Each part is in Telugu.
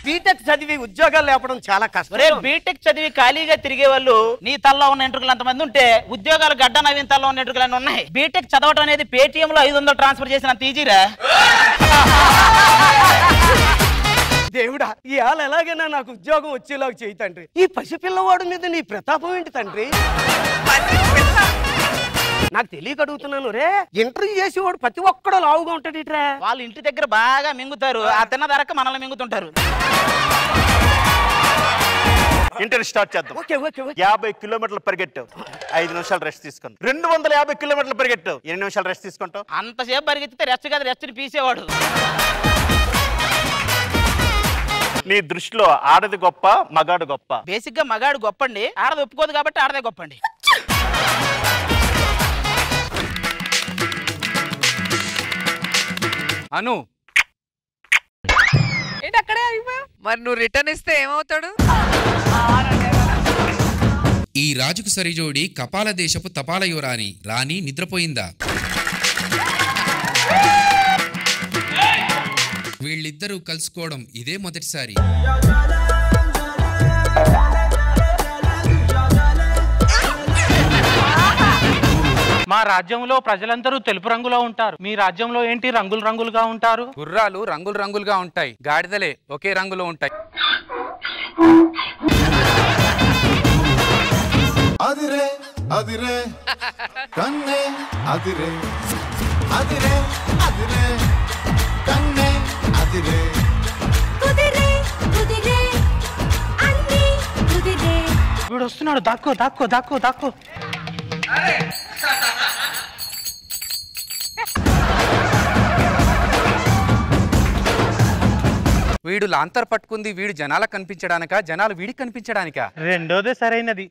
బీటెక్ చదివి ఉద్యోగాలు లేపడం చాలా కష్టం. బీటెక్ చదివి ఖాళీగా తిరిగే వాళ్ళు నీ తల్లో ఉన్న ఎంట్రుకలు అంతమంది ఉంటే ఉద్యోగాలు గడ్డ నవీన్ తల్లో ఉన్న ఎంట్రుకలు అన్నీ ఉన్నాయి. బీటెక్ చదవడం అనేది పేటిఎం లో 500 ట్రాన్స్ఫర్ చేసినంత ఈజీరా. దేవుడా ఇవాళ ఎలాగైనా నాకు ఉద్యోగం వచ్చేలాగా చేయి తండ్రి. ఈ పసిపిల్లవాడు మీద నీ ప్రతాపం ఏంటి తండ్రి? నాకు తెలియక అడుగుతున్నాను రే. ఇంటర్వ్యూ చేసేవాడు ప్రతి ఒక్కడు లావుగా ఉంటాడు ఇట్రా. వాళ్ళ ఇంటి దగ్గర బాగా మింగుతారు, ఆ తిన్న ధరక మనల్ని మింగుతుంటారు. ఇంటర్వ్యూ స్టార్ట్ చేద్దాం. 50 కిలోమీటర్లు పరిగెట్టావు, 5 నిమిషాలు రెస్ట్ తీసుకుని. 250 కిలోమీటర్లు పరిగెట్టావు, 8 నిమిషాలు రెస్ట్ తీసుకుంటావు. అంతసేపు పరిగెత్తితే రెస్ట్ కాదు, రెస్ట్ పీసేవాడు. నీ దృష్టిలో ఆడది గొప్ప, మగాడు గొప్ప? బేసిక్ గా మగాడు గొప్పండి, ఆడది ఒప్పుకోదు కాబట్టి ఆడదే గొప్పండి. అను అక్కడే అయిపోయా. మరి నువ్వు రిటర్న్ ఇస్తే ఏమవుతాడు? ఈ రాజుకు సరిజోడి కపాల దేశపు తపాల యువరాణి రాణి నిద్రపోయిందా? వీళ్ళిద్దరూ కలుసుకోవడం ఇదే మొదటిసారి. మా రాజ్యంలో ప్రజలందరూ తెలుపు రంగులో ఉంటారు, మీ రాజ్యంలో ఏంటి రంగులు రంగులుగా ఉంటారు? గుర్రాలు రంగులు రంగులుగా ఉంటాయి, గాడిదలే ఒకే రంగులో ఉంటాయి. అదిరే అదిరే కన్నే అదిరే అదిరే అదిరే కన్నే అదిరే కుదిరే కుదిరే అన్ని కుదిరే. వీడు వస్తున్నాడు, దాక్కో దాక్కో దాక్కో దాక్కో. వీడు లాంతర్ పట్టుకుంది వీడు జనాలకు కనిపించడానిక, జనాలు వీడికి కనిపించడానిక? రెండోదే సరైనది.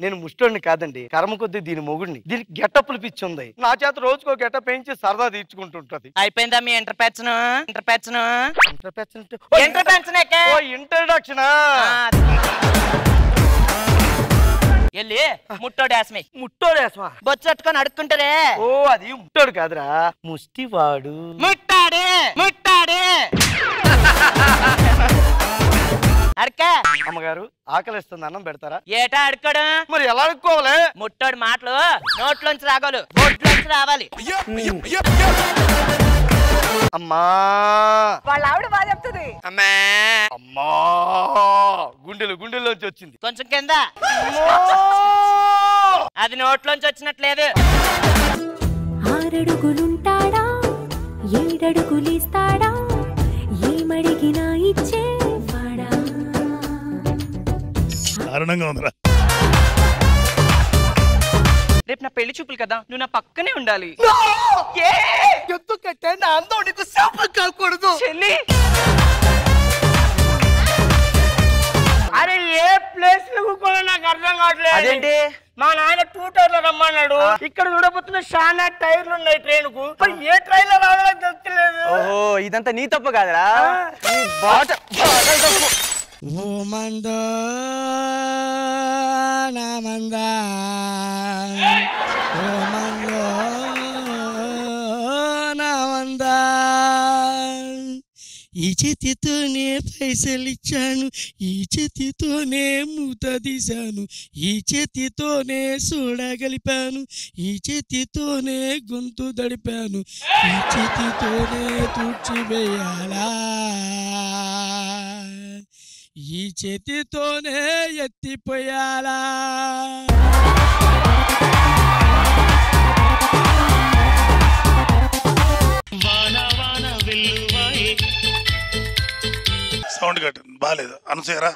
నేను ముష్టోడిని కాదండి, కర్మ కొద్దీ దీని మొగుడిని. దీనికి గెటప్లు పిచ్చి ఉంది. నా చేత రోజుకో గెటప్ వేయించి సరదా తీర్చుకుంటుంటది. అయిపోయిందా మీ ఇంటర్పెక్షన్? ఇంట్రడక్షన్ ఎల్లి ముట్టోడేసమే. ముట్టోడేసమా? బొచ్చట్టుకొని అడుక్కుంటారే. ఓ అది ముట్టోడు కాదురా, ముష్టివాడు. ముట్టాడే ముట్టాడే అడక. అమ్మగారు ఆకలిస్తుంది, అన్నం పెడతారా? ఏటా అడుకోడు? మరి ఎలా అడుక్కోవాలి? ముట్టోడు మాటలు నోట్లోంచి రాగోలు, బొట్లోంచి రావాలి. అమ్మా వాళ్ళ ఆవిడ బాగా చెప్తుంది. అమ్మా అమ్మా గుండెలు గుండెల్లోంచి వచ్చింది. కొంచెం కింద, అది నోట్లోంచి వచ్చినట్లేదు. 6 అడుగులుంటాడా 7 అడుగులిస్తాడా ఏమడిగినా ఇచ్చేవాడా? దారుణంగా ఉందిరా. రేపు నా పెళ్లి చూపులు కదా, నువ్వు నా పక్కనే ఉండాలి. ఎందుకంటే నా అందం నీకు శాపం కాకూడదు. అరే ఏ ప్లేస్ కూడా నాకు అర్థం కావట్లేదు. అదేంటి? మా నాయన 2 టైర్లు రమ్మన్నాడు. ఇక్కడ చూడబోతున్న చాలా టైర్లు ఉన్నాయి ట్రైన్ కు. ఏ ట్రైన్ లో రావాలో తెలుస్తలేదు. ఓహో ఇదంతా నీ తప్పు కాదురా. ఓ మందో నా మందా, ఓ మందో నా మందా. ఈ చేతితోనే పైసలిచ్చాను, ఈ చేతితోనే మూత తీశాను, ఈ చేతితోనే సోడా కలిపాను, ఈ చేతితోనే గొంతు దడిపాను, ఈ చేతితోనే తుడిచివేయాలా, ఈ చేతితోనే ఎత్తిపోయాలా. సౌండ్ కట్టు బాగాలేదు అనసూయరా,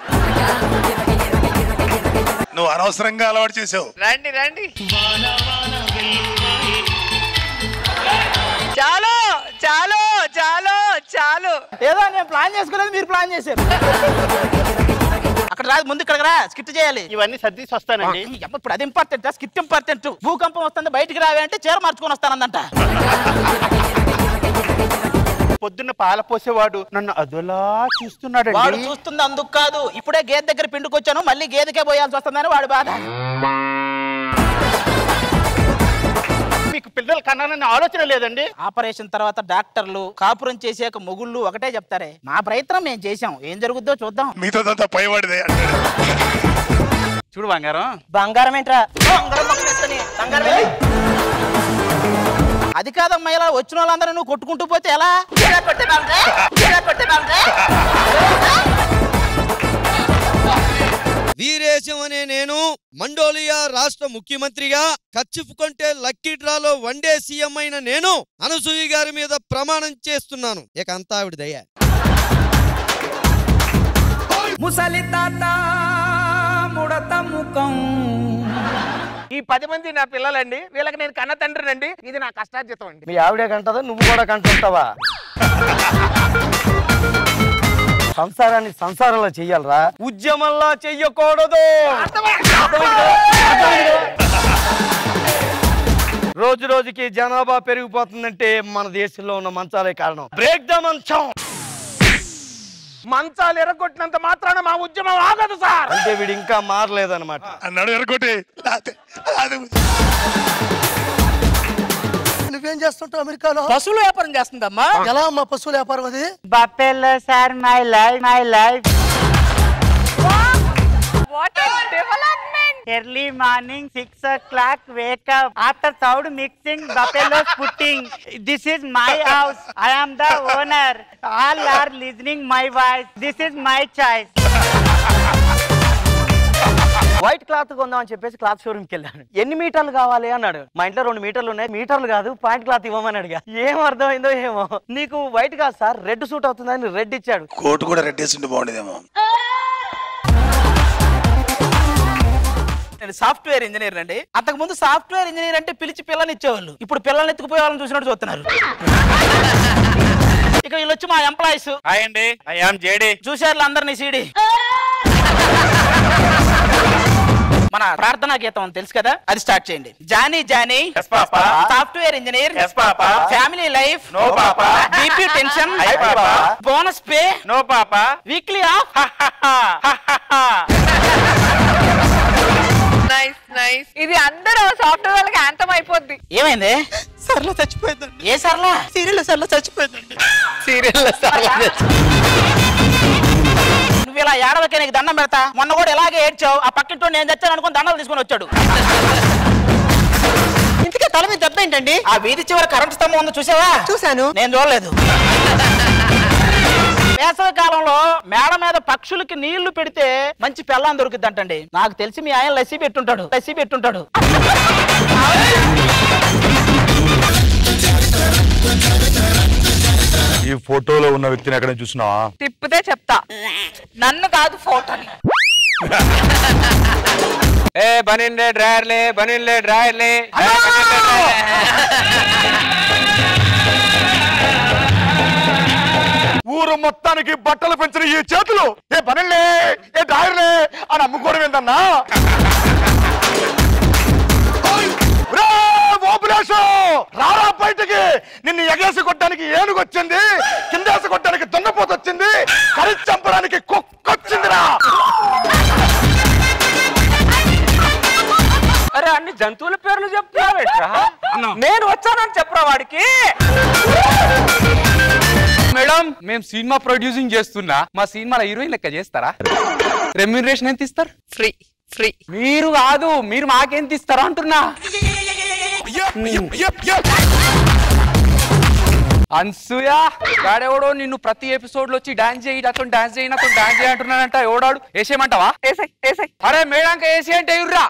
నువ్వు అనవసరంగా అలవాటు చేసావు. రండి రండి. చాలు చాలు చాలు చాలు. ఏదో నేను ప్లాన్ చేసుకోలేదు, మీరు ప్లాన్ చేశారు. అక్కడ రాదు, ముందు ఇక్కడ రా, స్కిట్ చేయాలి. ఇవన్నీ సర్దీసి వస్తానండి. ఇప్పుడు అది ఇంపార్టెంట్, స్కిట్ ఇంపార్టెంట్. భూకంపం వస్తుంది బయటికి రావే అంటే చీర మార్చుకొని వస్తానందంట. పొద్దున్న పాల పోసేవాడు నన్ను అదోలా చూస్తున్నాడు. వాడు చూస్తుంది అందుకు కాదు, ఇప్పుడే గేదె దగ్గర పిండుకొచ్చాను, మళ్ళీ గేదెకే పోయాల్సి వస్తుందని వాడు బాధ. మీకు పిల్లలు కన్నానని ఆలోచన లేదండి. ఆపరేషన్ తర్వాత డాక్టర్లు కాపురం చేసాక మొగుళ్ళు ఒకటే చెప్తారే, మా ప్రయత్నం మేము చేసాం, ఏం జరుగుద్దో చూద్దాం. మీతో పైవాడిదే అంటాడు. చూడు బంగారం. బంగారం ఏంట్రా? బంగారం ఏంటి? అది కాదమ్మా, ఇలా వచ్చిన వాళ్ళందరూ నువ్వు కొట్టుకుంటూ పోతే ఎలా? వీరేశం అనే నేను మండోలియా రాష్ట్ర ముఖ్యమంత్రిగా కర్చీఫ్ కొంటే లక్కీ డ్రాలో వన్డే సీఎం అయిన నేను అనసూయ గారి మీద ప్రమాణం చేస్తున్నాను. ఇక అంతా ఆవిడ దయ. ముసలి తాత ముడత ముఖం. ఈ 10 మంది నా పిల్లలండి, వీళ్ళకి నేను కన్న తండ్రినండి. ఇది నా కష్టార్జితం అండి. మీ ఆవిడే కంటదా, నువ్వు కూడా కంటుంటావా? సంసారాన్ని సంసారంలో చెయ్యాలరా, ఉద్యమంలా చెయ్యకూడదు. రోజు రోజుకి జనాభా పెరిగిపోతుందంటే మన దేశంలో ఉన్న మంచాలే కారణం. బ్రేక్ ద మంచం. మంచాలు ఎరగొట్టినంత మాత్రాన మా ఉద్యమం ఆగదు సార్. అంటే వీడు ఇంకా మారలేదన్నమాట. అన్నాడు ఎరగొట్టి. నువ్వేం చేస్తుంటావు అమెరికాలో? పశువుల వ్యాపారం చేస్తుందమ్మా. ఎలా అమ్మా పశువుల వ్యాపారం అది? Buffalo sir, my life. What a development! Early morning 6 o'clock wake up. After sound mixing, buffaloes putting. This is my house. I am the owner. All are listening my voice. This is my choice. White cloth కొందామని చెప్పేసి క్లాత్ షోరూమ్కి వెళ్ళాను. ఎన్ని మీటర్లు కావాలి అన్నాడు. మా ఇంట్లో 2 మీటర్లు ఉన్నాయి. మీటర్లు కాదు పాయింట్ క్లాత్ ఇవ్వమని అడిగా. ఏం అర్థమైందో ఏమో. నీకు వైట్ కాదు సార్, రెడ్ సూట్ అవుతుందని రెడ్ ఇచ్చాడు. కోటు కూడా రెడ్ వేసింటే బాగుండేదేమో. నేను సాఫ్ట్వేర్ ఇంజనీర్ అండి. అంతకు ముందు సాఫ్ట్వేర్ ఇంజనీర్ అంటే పిలిచి పిల్లని ఇచ్చేవాళ్ళు. ఇప్పుడు పిల్లల్ని ఎత్తుకుపోయే వాళ్ళని చూసినట్టు చూస్తున్నారు. ఇక వీళ్ళు వచ్చి మా ఎంప్లాయీస్. అండి ఐ యామ్ జేడి. చూసారు అందరినీ సీడీ. మన ప్రార్థనా గీతం తెలుసు కదా, అది స్టార్ట్ చేయండి. Johnny Johnny software engineer, family life no papa, BP tension bonus pay no papa, weekly off. Nice nice. ఇది అందరూ సాఫ్ట్వేర్ వాళ్ళకి యాంతం అయిపోద్ది. ఏమైంది? సర్లో చచ్చిపోయిందండి. ఏ సర్లా? సీరియల్ సర్లో చచ్చిపోయిందండి. సీరియల్ నువ్వు ఇలా ఏడవకే, నీకు దండం పెడతా. మొన్న కూడా ఇలాగే ఏడ్చావు. ఆ పక్కింటో నేను చచ్చాను అనుకుని దండాలు తీసుకొని వచ్చాడు. ఇంతకే తల మీద దెబ్బ ఏంటండి? ఆ వీధి చివరి కరెంట్ స్తంభం ఉందో చూసావా? చూశాను. నేను చూడలేదు. వేసవి కాలంలో మేడ మీద పక్షులకి నీళ్లు పెడితే మంచి పెళ్ళాం దొరుకుద్దంటండి. నాకు తెలిసి మీ ఆయన లస్సీ పెట్టుంటాడు. ఈ ఫోటోలో ఉన్న వ్యక్తిని ఎక్కడ చూసినావా? తిప్పితే చెప్తా, నన్ను కాదు ఫోటోని. ఏ బనిన్లే డ్రాయర్లే. ఊరు మొత్తానికి బట్టలు పెంచిన ఈ చేతులు ఏ పనిలే ఏ డ్రాయర్లే అని అమ్ముకోవడం ఏంటన్నా? రారా బయటికి. నిన్ను ఎగేసి కొట్టడానికి ఏనుగు వచ్చింది, కిందేసి కొట్టడానికి దున్నపోత వచ్చింది, కరిచి చంపడానికి కుక్కొచ్చిందిరా. అరే అన్ని జంతువుల పేర్లు చెప్తున్నావేట్రా? నేను వచ్చానని చెప్పరా వాడికి? మేడం మేము సినిమా ప్రొడ్యూసింగ్ చేస్తున్నా, మా సినిమాలో హీరోయిన్ లెక్క చేస్తారా? రెమ్యూనరేషన్ ఎంత ఇస్తారు? ఫ్రీ. మీరు కాదు, మీరు మాకెంత ఇస్తారా అంటున్నా. అన్సూయ గాడెవడో నిన్ను ప్రతి ఎపిసోడ్ లో వచ్చి డాన్స్ చేయి అంటున్నానంట. ఎవడాడు? వేసేయమంటావా? అరే మేడాక వేసి అంటే ఇర్రా.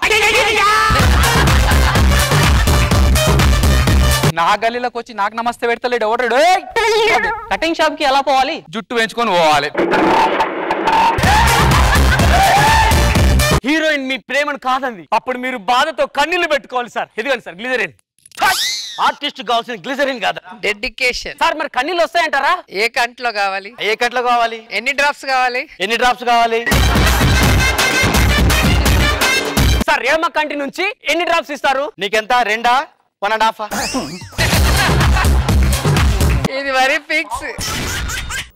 నా గల్లీలోకి వచ్చి నాకు నమస్తే పెడతలేడు ఎవడాడు? కటింగ్ షాప్ కి ఎలా పోవాలి? జుట్టు పెంచుకొని పోవాలి. హీరోయిన్ మీ ప్రేమను కాదండి, అప్పుడు మీరు బాధతో కన్నీళ్లు పెట్టుకోవాలి సార్. ఇదిగోండి సార్ గ్లిజరిన్. ఆర్టిస్ట్ కావాల్సిన గ్లిజరిన్ కాదా? డెడికేషన్. సార్ మరి కన్నీళ్ళు వస్తాయంటారా? ఏ కంట్లో కావాలి? ఎన్ని డ్రాప్స్ కావాలి? సార్ రేమ కంటి నుంచి ఎన్ని డ్రాప్స్ ఇస్తారు? నీకెంత? 2, 1.5? ఇది మరి ఫిక్స్